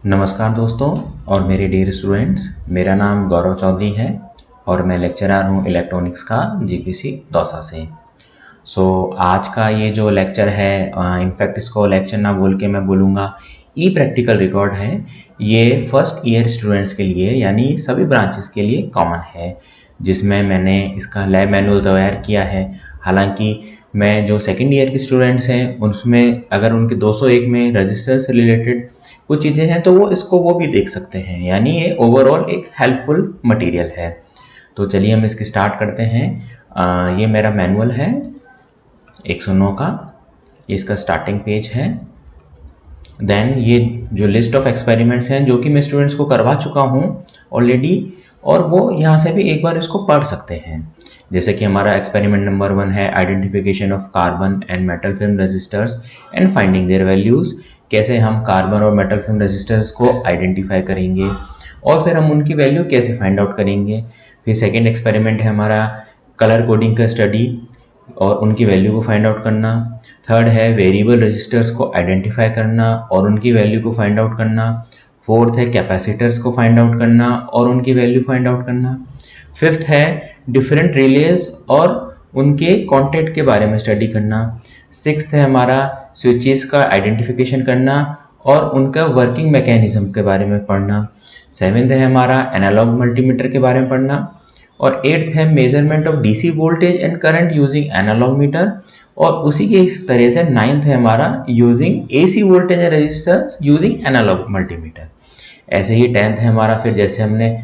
नमस्कार दोस्तों और मेरे डियर स्टूडेंट्स, मेरा नाम गौरव चौधरी है और मैं लेक्चरर हूँ इलेक्ट्रॉनिक्स का जीपीसी दौसा से। आज का ये जो लेक्चर है, इनफैक्ट इसको लेक्चर ना बोल के मैं बोलूँगा ई प्रैक्टिकल रिकॉर्ड है। ये फर्स्ट ईयर स्टूडेंट्स के लिए यानी सभी ब्रांचेस के लिए कॉमन है, जिसमें मैंने इसका लैब मैनुअल तैयार किया है। हालांकि मैं जो सेकेंड ईयर के स्टूडेंट्स हैं उसमें अगर उनके 201 में रजिस्टर से रिलेटेड कुछ चीज़ें हैं तो वो भी देख सकते हैं, यानी ये ओवरऑल एक हेल्पफुल मटेरियल है। तो चलिए हम इसकी स्टार्ट करते हैं। ये मेरा मैनुअल है 109 का, ये इसका स्टार्टिंग पेज है। देन ये जो लिस्ट ऑफ एक्सपेरिमेंट्स हैं जो कि मैं स्टूडेंट्स को करवा चुका हूँ ऑलरेडी, और वो यहाँ से भी एक बार इसको पढ़ सकते हैं। जैसे कि हमारा एक्सपेरिमेंट नंबर 1 है identification of carbon and metal film resistors and finding their values. कैसे हम कार्बन और मेटल फिल्म रेजिस्टर्स को आइडेंटिफाई करेंगे और फिर हम उनकी वैल्यू कैसे फाइंड आउट करेंगे। फिर सेकेंड एक्सपेरिमेंट है हमारा कलर कोडिंग का स्टडी और उनकी वैल्यू को फाइंड आउट करना। थर्ड है वेरिएबल रजिस्टर्स को आइडेंटिफाई करना और उनकी वैल्यू को फाइंड आउट करना। फोर्थ है कैपेसिटर्स को फाइंड आउट करना और उनकी वैल्यू फाइंड आउट करना। फिफ्थ है डिफरेंट रिलेज और उनके कॉन्टेक्ट के बारे में स्टडी करना। सिक्स्थ है हमारा स्विचेस का आइडेंटिफिकेशन करना और उनका वर्किंग मैकेनिज्म के बारे में पढ़ना। सेवेंथ है हमारा एनालॉग मल्टीमीटर के बारे में पढ़ना। और एट्थ है measurement of DC voltage and current using analog meter. और उसी के इस तरह से नाइन्थ है हमारा using AC voltage and resistance using analog multimeter. ऐसे ही टेंथ है हमारा, फिर जैसे हमने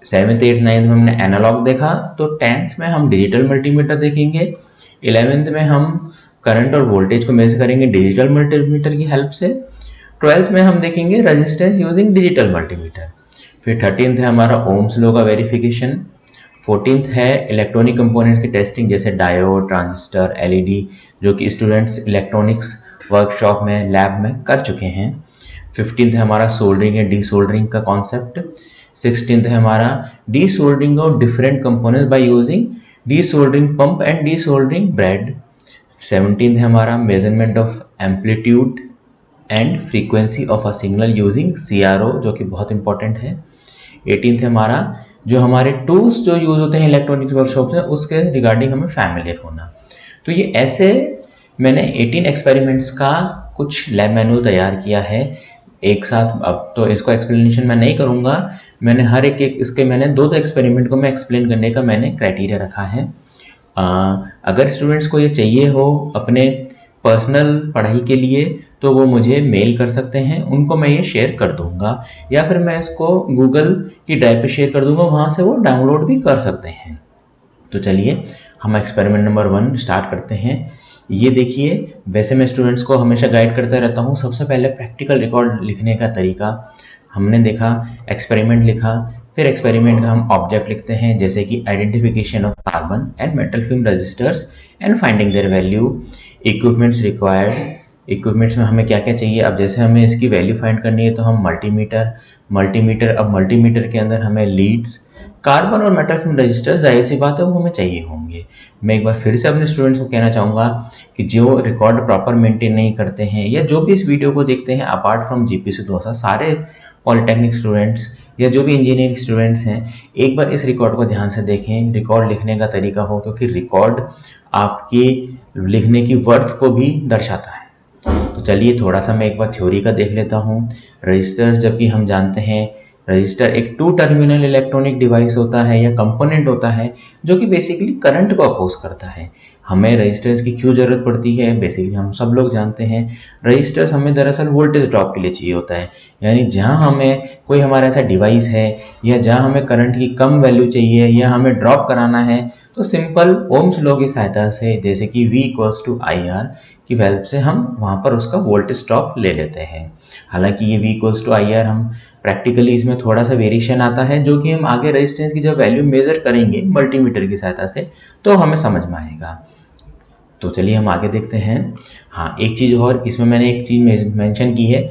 सेवन्थ एट्थ नाइन्थ में हमने एनालॉग देखा, तो टेंथ में हम डिजिटल मल्टीमीटर देखेंगे। इलेवेंथ में हम करंट और वोल्टेज को मेजर करेंगे डिजिटल मल्टीमीटर की हेल्प से। ट्वेल्थ में हम देखेंगे रेजिस्टेंस यूजिंग डिजिटल मल्टीमीटर। फिर थर्टीन्थ है हमारा ओम्स लॉ का वेरिफिकेशन। 14th है इलेक्ट्रॉनिक कंपोनेंट्स की टेस्टिंग, जैसे डायोड, ट्रांजिस्टर, एलईडी, जो कि स्टूडेंट्स इलेक्ट्रॉनिक्स वर्कशॉप में लैब में कर चुके हैं। 15th है हमारा सोल्डरिंग एंड डी सोल्डरिंग का कॉन्सेप्ट। 16th है हमारा D soldering of different components by using D soldering pump and D soldering bread. 17th है हमारा measurement of amplitude and frequency of a signal using CRO, जो कि बहुत important है। 18th है हमारा जो हमारे टूल्स जो यूज होते हैं इलेक्ट्रॉनिक्स वर्कशॉप में उसके रिगार्डिंग हमें फैमिलियर होना। तो ये ऐसे मैंने 18 एक्सपेरिमेंट्स का कुछ लैब मैनुअल तैयार किया है एक साथ। अब तो इसको एक्सप्लेनेशन मैं नहीं करूँगा, मैंने हर एक इसके मैंने दो एक्सपेरिमेंट को मैं एक्सप्लेन करने का मैंने क्राइटेरिया रखा है। अगर स्टूडेंट्स को ये चाहिए हो अपने पर्सनल पढ़ाई के लिए तो वो मुझे मेल कर सकते हैं, उनको मैं ये शेयर कर दूंगा, या फिर मैं इसको गूगल की ड्राइव पे शेयर कर दूंगा, वहाँ से वो डाउनलोड भी कर सकते हैं। तो चलिए हम एक्सपेरिमेंट नंबर 1 स्टार्ट करते हैं। ये देखिए, वैसे मैं स्टूडेंट्स को हमेशा गाइड करता रहता हूँ। सबसे पहले प्रैक्टिकल रिकॉर्ड लिखने का तरीका हमने देखा, एक्सपेरिमेंट लिखा, फिर एक्सपेरिमेंट का हम ऑब्जेक्ट लिखते हैं, जैसे कि identification of carbon and metal film resistors and finding their value. Equipments required, equipments में हमें क्या क्या चाहिए। अब जैसे हमें इसकी वैल्यू फाइंड करनी है तो हम मल्टीमीटर अब मल्टीमीटर के अंदर हमें लीड्स, कार्बन और मेटल फिल्म रजिस्टर्स, जाहिर सी बात है वो हमें चाहिए होंगे। मैं एक बार फिर से अपने स्टूडेंट्स को कहना चाहूँगा कि जो रिकॉर्ड प्रॉपर मेंटेन नहीं करते हैं या जो भी इस वीडियो को देखते हैं अपार्ट फ्रॉम जीपीसी दौसा, सारे पॉलिटेक्निक स्टूडेंट्स या जो भी इंजीनियरिंग स्टूडेंट्स हैं, एक बार इस रिकॉर्ड को ध्यान से देखें। रिकॉर्ड लिखने का तरीका हो, क्योंकि रिकॉर्ड आपकी लिखने की वर्थ को भी दर्शाता है। तो चलिए थोड़ा सा मैं एक बार थ्योरी का देख लेता हूँ। रजिस्टर्स, जबकि हम जानते हैं रजिस्टर एक 2 टर्मिनल इलेक्ट्रॉनिक डिवाइस होता है या कंपोनेंट होता है जो कि बेसिकली करंट को अपोज करता है। हमें रजिस्टर्स की क्यों जरूरत पड़ती है, बेसिकली हम सब लोग जानते हैं। रजिस्टर्स हमें दरअसल वोल्टेज ड्रॉप के लिए चाहिए होता है, यानी जहां हमें कोई हमारा ऐसा डिवाइस है या जहां हमें करंट की कम वैल्यू चाहिए या हमें ड्रॉप कराना है, तो सिंपल ओम्स लॉ की सहायता से, जैसे कि V = IR की हेल्प से हम वहां पर उसका वोल्टेज ड्रॉप ले लेते हैं। हालांकि ये V = IR हम प्रैक्टिकली इसमें थोड़ा सा वेरिएशन आता है, जो कि हम आगे रेजिस्टेंस की जब वैल्यू मेजर करेंगे मल्टीमीटर की सहायता से तो हमें समझ में आएगा। तो चलिए हम आगे देखते हैं। हाँ, एक चीज और इसमें मैंने एक चीज मेंशन की है,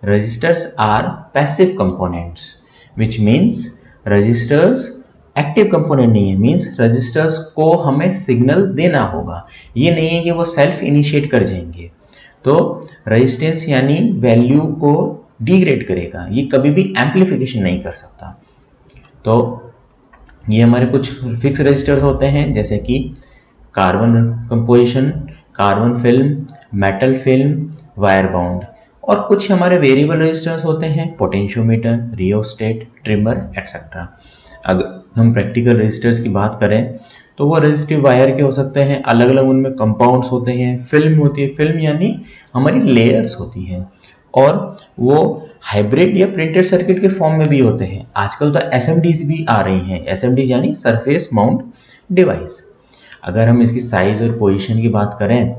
resistors are passive components, which means resistors active component नहीं है। मीन्स रजिस्टर्स को हमें सिग्नल देना होगा, ये नहीं है कि वो सेल्फ इनिशिएट कर जाएंगे। तो रेजिस्टेंस यानी वैल्यू को डिग्रेड करेगा, ये कभी भी एम्पलीफिकेशन नहीं कर सकता। तो ये हमारे कुछ फिक्स रजिस्टर्स होते हैं, जैसे कि carbon composition, carbon film, metal film, wire bound. और कुछ हमारे वेरिएबल रजिस्टर्स होते हैं, पोटेंशियोमीटर, रियोस्टेट, ट्रिमर एक्सेट्रा। अगर हम प्रैक्टिकल रजिस्टर्स की बात करें तो वो रजिस्टिव वायर के हो सकते हैं, अलग अलग उनमें कंपाउंड्स होते हैं, फिल्म होती है, फिल्म यानी हमारी लेयर्स होती हैं, और वो हाइब्रिड या प्रिंटेड सर्किट के फॉर्म में भी होते हैं। आजकल तो एसएमडीज भी आ रही हैं, एसएमडीज यानी सरफेस माउंट डिवाइस। अगर हम इसकी साइज और पोजीशन की बात करें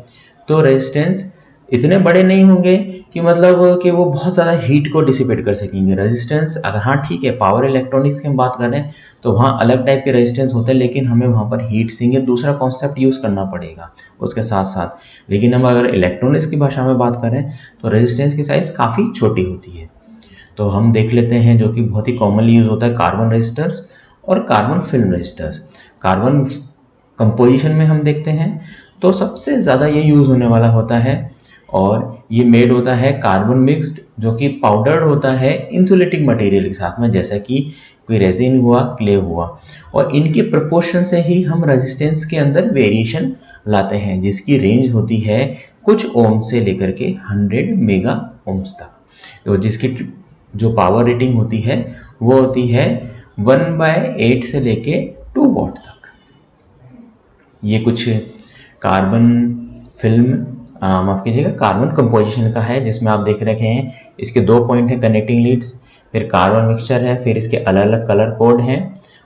तो रेजिस्टेंस इतने बड़े नहीं होंगे कि मतलब कि वो बहुत ज़्यादा हीट को डिसिपेट कर सकेंगे। रेजिस्टेंस अगर, हाँ ठीक है, पावर इलेक्ट्रॉनिक्स की हम बात करें तो वहाँ अलग टाइप के रेजिस्टेंस होते हैं, लेकिन हमें वहाँ पर हीट सिंक या दूसरा कॉन्सेप्ट यूज़ करना पड़ेगा उसके साथ साथ। लेकिन हम अगर इलेक्ट्रॉनिक्स की भाषा में बात करें तो रेजिस्टेंस की साइज़ काफ़ी छोटी होती है। तो हम देख लेते हैं जो कि बहुत ही कॉमनली यूज होता है, कार्बन रजिस्टर्स और carbon film resistors. Carbon composition में हम देखते हैं तो सबसे ज़्यादा ये यूज़ होने वाला होता है, और ये मेड होता है कार्बन मिक्स्ड, जो कि पाउडर्ड होता है इंसुलेटिंग मटेरियल के साथ में, जैसा कि कोई रेजिन हुआ, क्ले हुआ। और इनके प्रोपोर्शन से ही हम रेजिस्टेंस के अंदर वेरिएशन लाते हैं, जिसकी रेंज होती है कुछ ओम से लेकर के 100 मेगा ओम्स तक। तो जिसकी जो पावर रेटिंग होती है वो होती है 1/8 से लेके 2 वॉट तक। ये कुछ कार्बन फिल्म, माफ कीजिएगा, कार्बन कंपोजिशन का है, जिसमें आप देख रखे हैं इसके 2 पॉइंट हैं, कनेक्टिंग लीड्स, फिर कार्बन मिक्सचर है, फिर इसके अलग अलग कलर कोड हैं,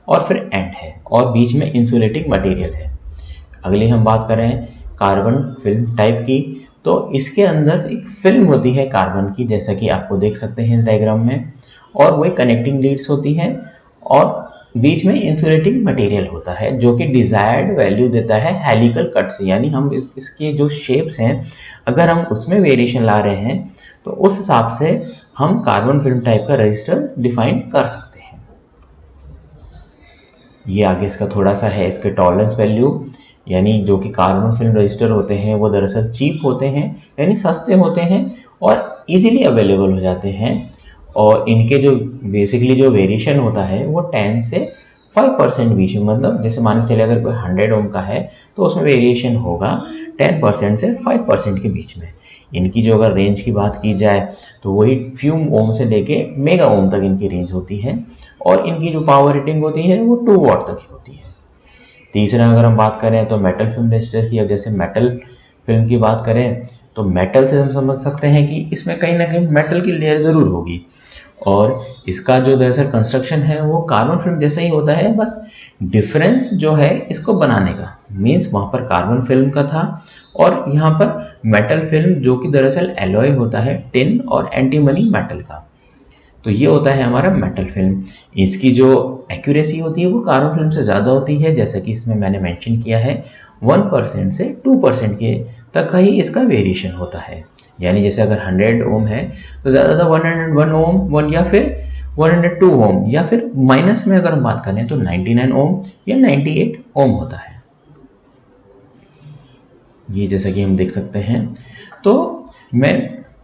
और फिर एंड है, और बीच में इंसुलेटिंग मटेरियल है। अगली हम बात करें कार्बन फिल्म टाइप की, तो इसके अंदर एक फिल्म होती है कार्बन की, जैसा कि आपको देख सकते हैं इस डायग्राम में, और वही कनेक्टिंग लीड्स होती हैं, और बीच में इंसुलेटिंग मटेरियल होता है, जो कि डिजायर्ड वैल्यू देता है हेलिकल कट से। यानी हम इसके जो शेप्स हैं, अगर हम उसमें वेरिएशन ला रहे हैं तो उस हिसाब से हम कार्बन फिल्म टाइप का रजिस्टर डिफाइन कर सकते हैं। ये आगे इसका थोड़ा सा है, इसके टॉलरेंस वैल्यू, यानी जो कि कार्बन फिल्म रजिस्टर होते हैं वो दरअसल चीप होते हैं, यानी सस्ते होते हैं और इजीली अवेलेबल हो जाते हैं। और इनके जो बेसिकली जो वेरिएशन होता है वो 10 से 5% बीच में, मतलब जैसे मान के चले अगर कोई 100 ओम का है तो उसमें वेरिएशन होगा 10% से 5% के बीच में। इनकी जो अगर रेंज की बात की जाए तो वही फ्यू ओम से लेके मेगा ओम तक इनकी रेंज होती है, और इनकी जो पावर रेटिंग होती है वो 2 वॉट तक ही होती है। तीसरा अगर हम बात करें तो मेटल फिल्म रजिस्टर की, अब जैसे मेटल फिल्म की बात करें तो मेटल से हम समझ सकते हैं कि इसमें कहीं ना कहीं मेटल की लेयर ज़रूर होगी, और इसका जो दरअसल कंस्ट्रक्शन है वो कार्बन फिल्म जैसा ही होता है, बस डिफरेंस जो है इसको बनाने का, मीन्स वहाँ पर कार्बन फिल्म का था और यहाँ पर मेटल फिल्म, जो कि दरअसल एलॉय होता है टिन और एंटीमनी मेटल का। तो ये होता है हमारा मेटल फिल्म। इसकी जो एक्यूरेसी होती है वो कार्बन फिल्म से ज़्यादा होती है, जैसा कि इसमें मैंने मेंशन किया है 1% से 2% के तक का ही इसका वेरिएशन होता है। यानी जैसे अगर 100 ओम है तो ज़्यादा 101 ओम, 1 या फिर 102 ओम, या फिर माइनस में अगर हम बात करें तो 99 ओम या 98 ओम होता है। ये जैसा कि हम देख सकते हैं, तो मैं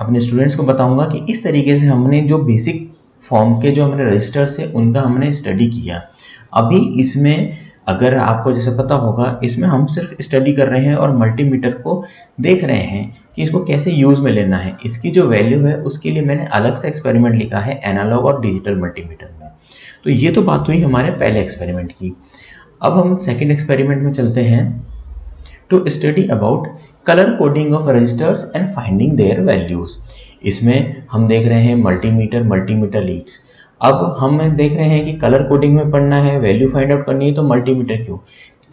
अपने स्टूडेंट्स को बताऊंगा कि इस तरीके से हमने जो बेसिक फॉर्म के जो हमने रजिस्टर्स है उनका हमने स्टडी किया। अभी इसमें अगर आपको जैसे पता होगा, इसमें हम सिर्फ स्टडी कर रहे हैं और मल्टीमीटर को देख रहे हैं कि इसको कैसे यूज़ में लेना है। इसकी जो वैल्यू है उसके लिए मैंने अलग से एक्सपेरिमेंट लिखा है एनालॉग और डिजिटल मल्टीमीटर में। तो ये तो बात हुई हमारे पहले एक्सपेरिमेंट की। अब हम सेकेंड एक्सपेरिमेंट में चलते हैं, to study about colour coding of resistors and finding their values. इसमें हम देख रहे हैं मल्टीमीटर लीड्स। अब हम देख रहे हैं कि कलर कोडिंग में पढ़ना है, वैल्यू फाइंड आउट करनी है, तो मल्टीमीटर क्यों,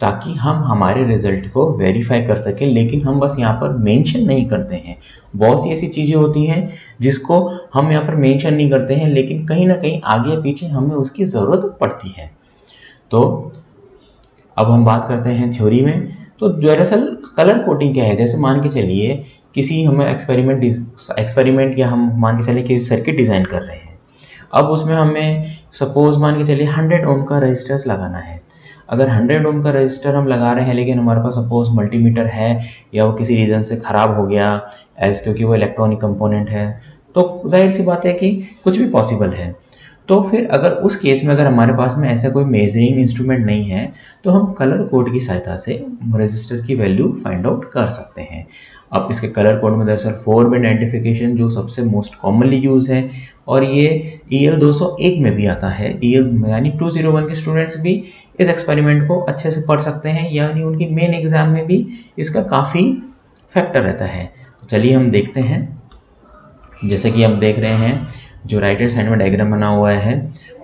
ताकि हम हमारे रिजल्ट को वेरीफाई कर सकें। लेकिन हम बस यहाँ पर मेंशन नहीं करते हैं, बहुत सी ऐसी चीज़ें होती हैं जिसको हम यहाँ पर मेंशन नहीं करते हैं, लेकिन कहीं ना कहीं आगे पीछे हमें उसकी ज़रूरत पड़ती है। तो अब हम बात करते हैं थ्योरी में। तो दरअसल कलर कोडिंग क्या है, जैसे मान के चलिए किसी हमें एक्सपेरिमेंट या हम मान के चलिए कि सर्किट डिज़ाइन कर रहे हैं। अब उसमें हमें सपोज मान के चलिए 100 ओम का रजिस्टर्स लगाना है। अगर 100 ओम का रजिस्टर हम लगा रहे हैं, लेकिन हमारे पास सपोज मल्टीमीटर है या वो किसी रीज़न से ख़राब हो गया, क्योंकि वो इलेक्ट्रॉनिक कंपोनेंट है, तो जाहिर सी बात है कि कुछ भी पॉसिबल है। तो फिर अगर उस केस में अगर हमारे पास में ऐसा कोई मेजरिंग इंस्ट्रूमेंट नहीं है तो हम कलर कोड की सहायता से रेजिस्टर की वैल्यू फाइंड आउट कर सकते हैं। अब इसके कलर कोड में दरअसल 4-बिट आइडेंटिफिकेशन जो सबसे मोस्ट कॉमनली यूज है, और ये EL 201 में भी आता है। EL यानी 201 के स्टूडेंट्स भी इस एक्सपेरिमेंट को अच्छे से पढ़ सकते हैं, यानी उनकी मेन एग्जाम में भी इसका काफ़ी फैक्टर रहता है। तो चलिए हम देखते हैं। जैसे कि आप देख रहे हैं जो राइट हैंड साइड में डायग्राम बना हुआ है,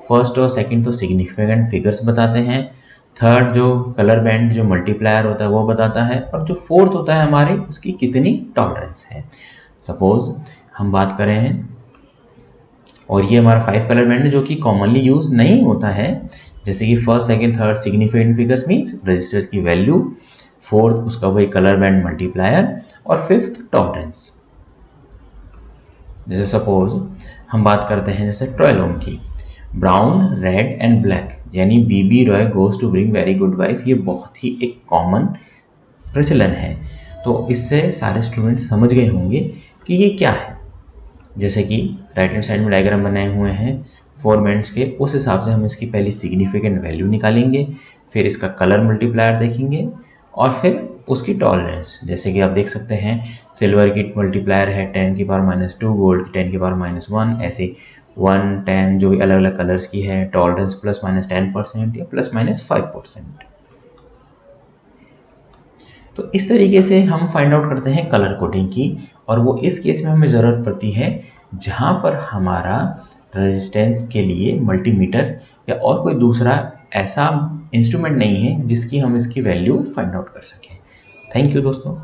फर्स्ट और सेकंड तो सिग्निफिकेंट फिगर्स बताते हैं, थर्ड जो कलर बैंड जो मल्टीप्लायर होता है वो बताता है, और जो फोर्थ होता है हमारे उसकी कितनी टॉलरेंस है। सपोज हम बात करें हैं, और ये हमारा 5 कलर बैंड है जो कि कॉमनली यूज नहीं होता है, जैसे कि first second third significant figures means resistors की वैल्यू, फोर्थ उसका वही कलर बैंड मल्टीप्लायर, और फिफ्थ टॉलरेंस। जैसे सपोज हम बात करते हैं जैसे 12 ओम की, ब्राउन रेड एंड ब्लैक यानी BB Roy goes to bring very good wife, ये बहुत ही एक कॉमन प्रचलन है। तो इससे सारे स्टूडेंट्स समझ गए होंगे कि ये क्या है। जैसे कि राइट हैंड साइड में डायग्राम बनाए हुए हैं 4 बैंड्स के, उस हिसाब से हम इसकी पहली सिग्निफिकेंट वैल्यू निकालेंगे, फिर इसका कलर मल्टीप्लायर देखेंगे, और फिर उसकी टॉलरेंस। जैसे कि आप देख सकते हैं सिल्वर की मल्टीप्लायर है 10 की पावर -2, गोल्ड की 10 की पावर -1, ऐसे 1 10 जो भी अलग अलग कलर्स की है, टॉलरेंस ±10% या ±5%। तो इस तरीके से हम फाइंड आउट करते हैं कलर कोडिंग की, और वो इस केस में हमें ज़रूरत पड़ती है जहाँ पर हमारा रेजिस्टेंस के लिए मल्टीमीटर या और कोई दूसरा ऐसा इंस्ट्रूमेंट नहीं है जिसकी हम इसकी वैल्यू फाइंड आउट कर सकें। थैंक यू दोस्तों।